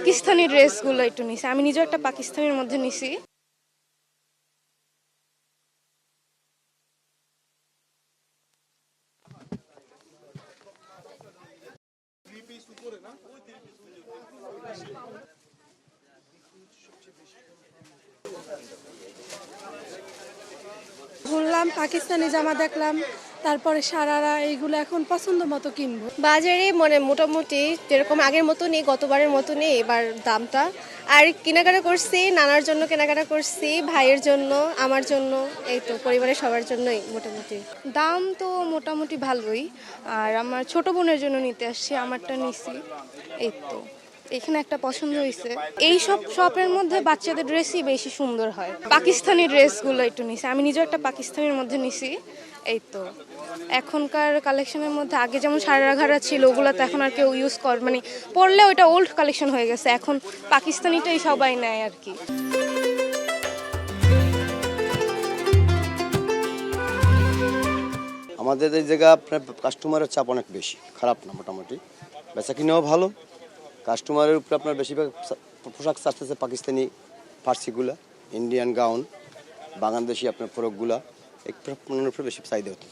পাকিস্তানি ড্রেসগুলো একটু নিছি, আমি নিজেও একটা পাকিস্তানের মধ্যে নিছি। ঘুরলাম, পাকিস্তানি জামা দেখলাম, তারপরে সারারা, এইগুলো এখন পছন্দ মতো কিনবো। বাজারে মানে মোটামুটি যেরকম আগের মতো নেই, গতবারের মতো নেই এবার দামটা। আর কেনাকাটা করছি, নানার জন্য কেনাকাটা করছি, ভাইয়ের জন্য, আমার জন্য, এই তো পরিবারের সবার জন্যই মোটামুটি। দাম তো মোটামুটি ভালোই, আর আমার ছোট বোনের জন্য নিতে আসছি, আমারটা নিছি। এই তো এখানে একটা পছন্দ হয়েছে। এই সব শপের মধ্যে বাচ্চাদের ড্রেসই বেশি সুন্দর হয়। পাকিস্তানি ড্রেসগুলো একটু নিছি, আমি নিজেও একটা পাকিস্তানের মধ্যে নিছি। এই তো এখনকার কালেকশনের মধ্যে আগে যেমন সারারা ঘাড়া ছিল, ওগুলো তো এখন আর কেউ ইউজ মানে পরলে ওইটা ওল্ড কালেকশন হয়ে গেছে, এখন পাকিস্তানিটাই সবাই নেয় আর কি। আমাদের এই জায়গা আপনার কাস্টমারের চাপ অনেক বেশি, খারাপ না, মোটামুটি বেচা কিনাও ভালো। কাস্টমারের উপরে আপনার বেশিরভাগ পোশাক চাচ্ছে পাকিস্তানি ফার্সিগুলা, ইন্ডিয়ান গাউন, বাংলাদেশি আপনার ফ্রকগুলা, এই উপরে বেশি চাহিদা হতো।